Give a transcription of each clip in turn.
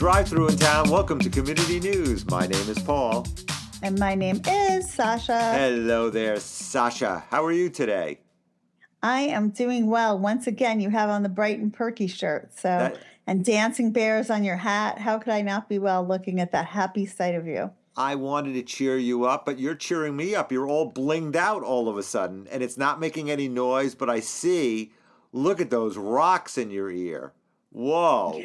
drive-thru in town. Welcome to Community News. My name is Paul. And my name is Sasha. Hello there, Sasha. How are you today? I am doing well. Once again, you have on the bright and perky shirt. And dancing bears on your hat. How could I not be well looking at that happy sight of you? I wanted to cheer you up, but you're cheering me up. You're all blinged out all of a sudden, and it's not making any noise, but I see, look at those rocks in your ear. Whoa.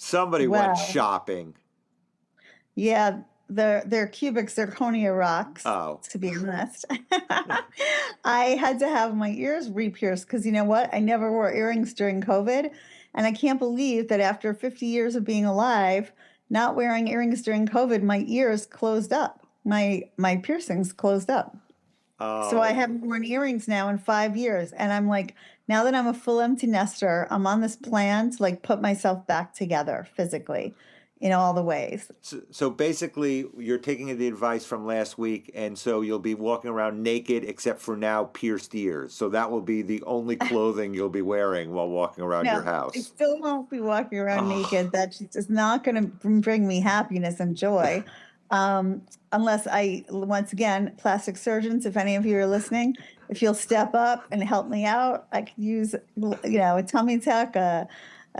Somebody went shopping. Yeah, they're cubic zirconia rocks, to be honest. I had to have my ears re-pierced because you know what? I never wore earrings during COVID, and I can't believe that after 50 years of being alive, not wearing earrings during COVID, my ears closed up. My piercings closed up. So I haven't worn earrings now in 5 years. And I'm like, now that I'm a full empty nester, I'm on this plan to like put myself back together physically in all the ways. So basically, you're taking the advice from last week, and so you'll be walking around naked except for now pierced ears. So that will be the only clothing you'll be wearing while walking around your house. I still won't be walking around naked. That's just not going to bring me happiness and joy. Unless once again, plastic surgeons, if any of you are listening, if you'll step up and help me out, I could use, a tummy tuck, a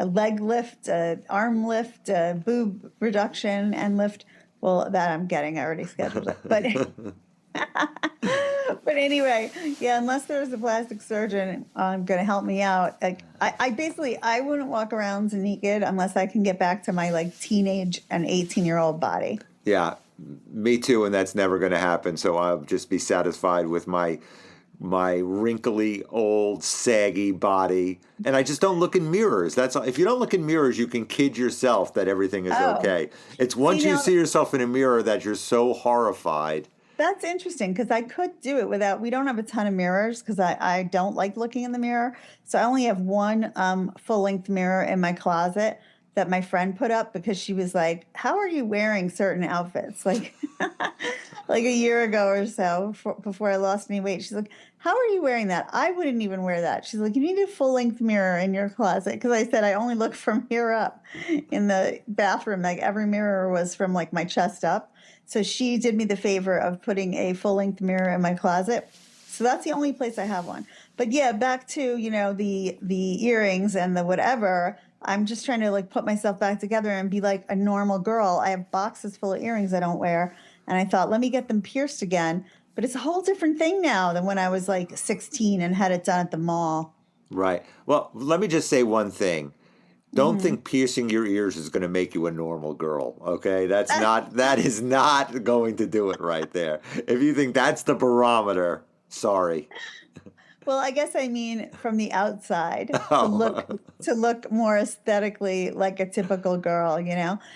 leg lift, an arm lift, a boob reduction and lift. Well, that I'm getting. I already scheduled it. But but anyway, yeah, unless there's a plastic surgeon going to help me out, like I wouldn't walk around naked unless I can get back to my like teenage and 18-year-old body. Yeah, me too, and that's never going to happen. So I'll just be satisfied with my wrinkly, old, saggy body, and I just don't look in mirrors. That's all. If you don't look in mirrors, you can kid yourself that everything is okay. It's once you see yourself in a mirror that you're so horrified. That's interesting because I could do it without. We don't have a ton of mirrors because I don't like looking in the mirror. So I only have one full-length mirror in my closet that my friend put up because she was like, how are you wearing certain outfits? Like like a year ago or so before I lost any weight. She's like, how are you wearing that? I wouldn't even wear that. She's like, you need a full-length mirror in your closet. Because I said I only look from here up in the bathroom. Like every mirror was from like my chest up. So she did me the favor of putting a full-length mirror in my closet. So that's the only place I have one. But yeah, back to, the earrings and the whatever. I'm just trying to like put myself back together and be like a normal girl. I have boxes full of earrings I don't wear. And I thought, let me get them pierced again. But it's a whole different thing now than when I was like 16 and had it done at the mall. Right. Well, let me just say one thing. Don't think piercing your ears is going to make you a normal girl, okay? That is not going to do it right there. If you think that's the barometer, sorry. Well, I guess I mean from the outside to look more aesthetically like a typical girl,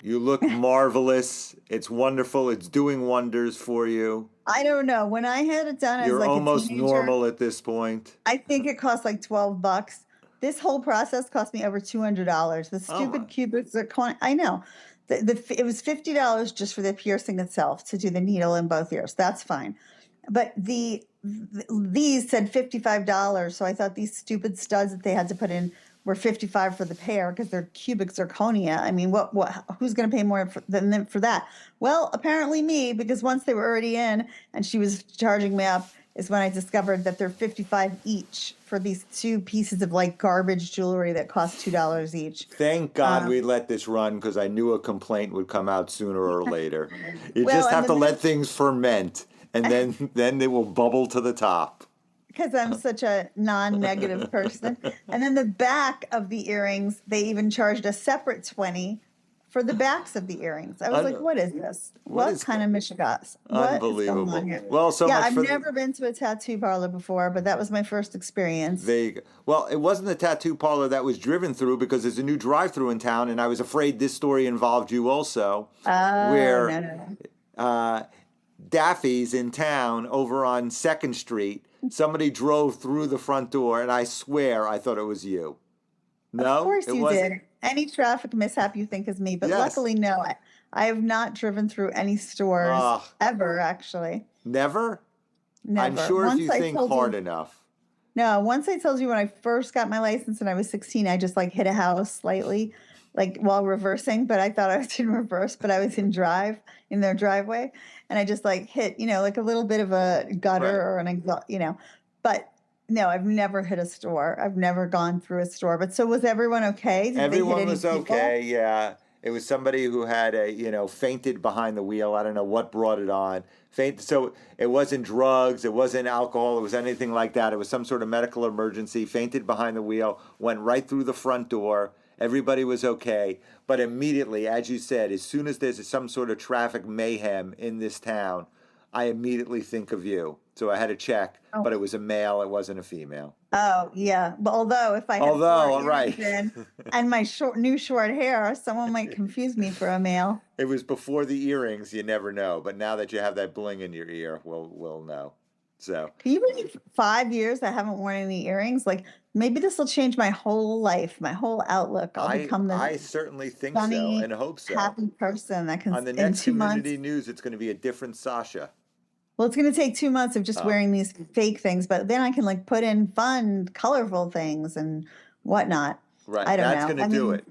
You look marvelous. It's wonderful. It's doing wonders for you. I don't know. When I had it done as You're like almost a teenager, normal at this point. I think it cost like $12. This whole process cost me over $200. The stupid cubic zirconia. I know. It was $50 just for the piercing itself to do the needle in both ears. That's fine. But these said $55, so I thought these stupid studs that they had to put in were $55 for the pair because they're cubic zirconia. I mean, who's going to pay more than them for that? Well, apparently me, because once they were already in and she was charging me up is when I discovered that they're $55 each for these two pieces of like garbage jewelry that cost $2 each. Thank God we let this run because I knew a complaint would come out sooner or later. You just have to let things ferment. And then they will bubble to the top. Because I'm such a non-negative person. And then the back of the earrings, they even charged a separate $20 for the backs of the earrings. I was like, what is this? What kind of mishigas? Unbelievable. What is going on here? Well, I've never been to a tattoo parlor before, but that was my first experience. There you go. Well, it wasn't the tattoo parlor that was driven through because there's a new drive-through in town, and I was afraid this story involved you also. No. Daffy's in town over on 2nd Street. Somebody drove through the front door, and I swear I thought it was you. No? Of course you did. Any traffic mishap you think is me, but luckily, no. I have not driven through any stores ever, actually. Never? Never. I'm sure if you think hard enough. No, once I told you when I first got my license and I was 16, I just like hit a house slightly like while reversing, but I thought I was in reverse, but I was in their driveway. And I just like hit, like a little bit of a gutter Right. or an but no, I've never hit a store. I've never gone through a store. But so was everyone okay? Did they hit Everyone any was people? okay. Yeah. It was somebody who had fainted behind the wheel. I don't know what brought it on. Faint. So it wasn't drugs. It wasn't alcohol. It was anything like that. It was some sort of medical emergency. Fainted behind the wheel. Went right through the front door. Everybody was okay. But immediately, as you said, as soon as there's some sort of traffic mayhem in this town, I immediately think of you. So I had to check, Oh, but it was a male. It wasn't a female. oh yeah. But although if I had Although, four all right. earrings in and my new short hair, someone might confuse me for a male. It was before the earrings, you never know. But now that you have that bling in your ear, we'll know. So Can you believe 5 years I haven't worn any earrings? Like maybe this will change my whole life, my whole outlook. I'll become the I certainly think so sunny, and hope so. happy person that can On the in next 2 months. community news, it's going to be a different Sasha. Well, it's going to take 2 months of just Oh, wearing these fake things, but then I can like put in fun, colorful things and whatnot. I right. don't That's know. going to I do mean, it.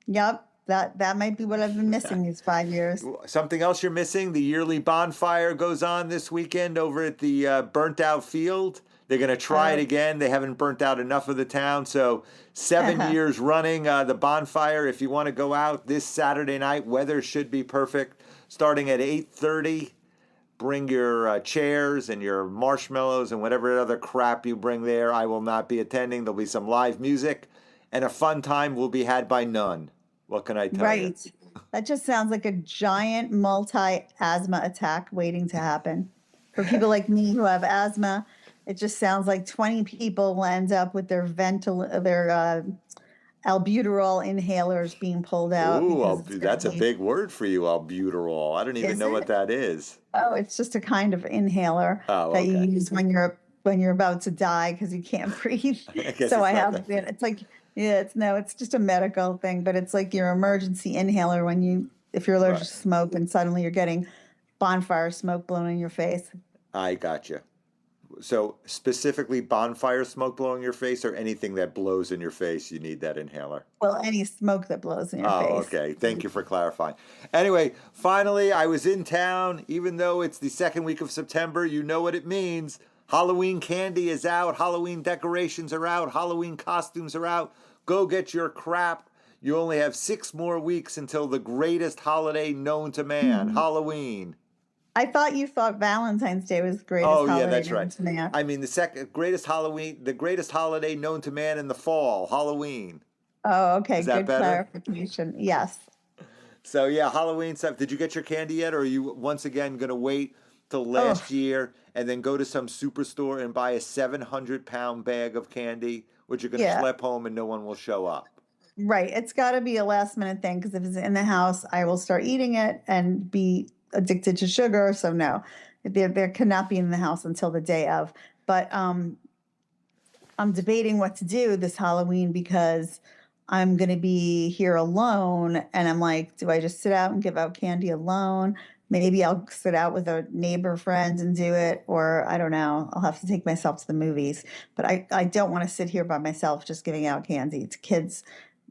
yep, that might be what I've been missing these 5 years. Something else you're missing? The yearly bonfire goes on this weekend over at the Burnt Out Field. They're going to try it Uh, again. They haven't burnt out enough of the town. So, 7 years running the bonfire. If you want to go out this Saturday night, weather should be perfect. Starting at 8:30. Bring your chairs and your marshmallows and whatever other crap you bring there. I will not be attending. There'll be some live music, and a fun time will be had by none. What can I tell you? right. That just sounds like a giant multi-asthma attack waiting to happen. For people like me who have asthma, it just sounds like 20 people will end up with their albuterol inhalers being pulled out Ooh, because it's going to that's a be, big word for you, albuterol. I don't even is know what it? that is. Oh, it's just a kind of inhaler Oh, that you okay. use when you're about to die because you can't breathe. I guess So it's I not have that it. fancy. It's like, yeah, it's just a medical thing, but it's like your emergency inhaler if you're allergic Right. to smoke and suddenly you're getting bonfire smoke blown in your face. I gotcha. So specifically bonfire smoke blowing your face or anything that blows in your face, you need that inhaler. Well, any smoke that blows in your Oh, face. okay. Thank you for clarifying. Anyway, finally, I was in town. Even though it's the second week of September, you know what it means. Halloween candy is out. Halloween decorations are out. Halloween costumes are out. Go get your crap. You only have 6 more weeks until the greatest holiday known to man, Mhm. Halloween. I thought you thought Valentine's Day was the greatest Oh yeah, holiday that's known right. to man. I mean the second greatest Halloween, the greatest holiday known to man in the fall, Halloween. Oh, okay. Is that Good better? clarification. Yes. So yeah, Halloween stuff. Did you get your candy yet, or are you once again gonna wait till Oh, last year and then go to some superstore and buy a 700-pound bag of candy, which you're gonna yeah. schlep home and no one will show up? Right. It's got to be a last minute thing because if it's in the house, I will start eating it and be addicted to sugar. So no, there cannot be in the house until the day of. But I'm debating what to do this Halloween because I'm going to be here alone. And I'm like, do I just sit out and give out candy alone? Maybe I'll sit out with a neighbor friend and do it. Or I don't know. I'll have to take myself to the movies. But I don't want to sit here by myself just giving out candy to kids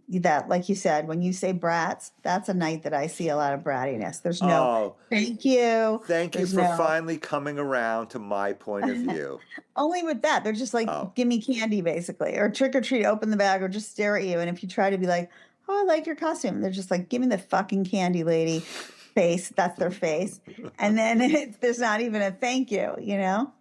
that, like you said, when you say brats, that's a night that I see a lot of brattiness. There's no Oh, thank you. thank you There's for no finally coming around to my point of view. only with that. They're just like, Oh, give me candy, basically, or trick or treat, open the bag, or just stare at you. And if you try to be like, oh, I like your costume, they're just like, give me the fucking candy, lady face. That's their face. And then there's not even a thank you, you know?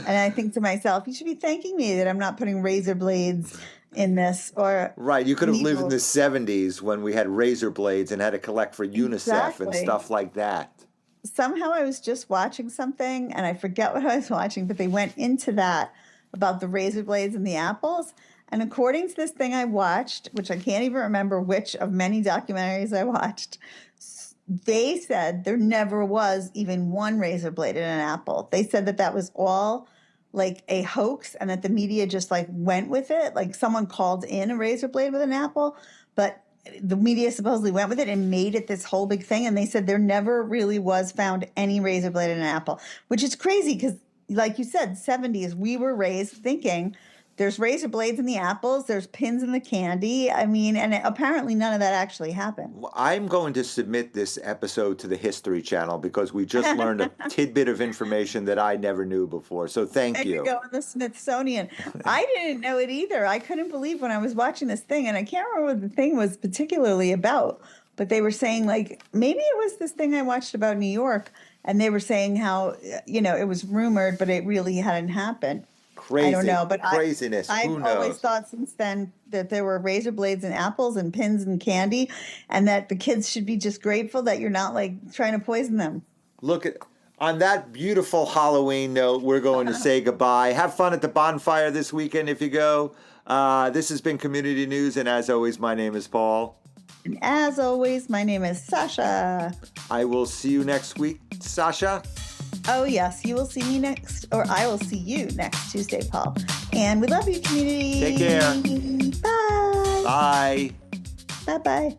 And I think to myself, you should be thanking me that I'm not putting razor blades in this or right. You could have lived in the needles. 70s when we had razor blades and had to collect for UNICEF and Exactly. stuff like that. Somehow I was just watching something and I forget what I was watching, but they went into that about the razor blades and the apples. And according to this thing I watched, which I can't even remember which of many documentaries I watched, they said there never was even one razor blade in an apple. They said that that was all like a hoax and that the media just like went with it. Like someone called in a razor blade with an apple, but the media supposedly went with it and made it this whole big thing. And they said there never really was found any razor blade in an apple, which is crazy because, like you said, 70s, we were raised thinking There's razor blades in the apples. There's pins in the candy. I mean, and apparently none of that actually happened. I'm going to submit this episode to the History Channel because we just learned a tidbit of information that I never knew before. So thank It you. could go in the Smithsonian. I didn't know it either. I couldn't believe when I was watching this thing, and I can't remember what the thing was particularly about, but they were saying, like, maybe it was this thing I watched about New York, and they were saying how, it was rumored, but it really hadn't happened. Crazy. I don't know, but craziness. Who I've knows? always thought since then that there were razor blades and apples and pins and candy, and that the kids should be just grateful that you're not like trying to poison them. Look at on that beautiful Halloween note, we're going to say goodbye. Have fun at the bonfire this weekend if you go. This has been Community News, and as always, my name is Paul. And as always, my name is Sasha. I will see you next week, Sasha. Oh, yes, you will see me next, or I will see you next Tuesday, Paul. And we love you, community. Take care. Bye. Bye. Bye-bye.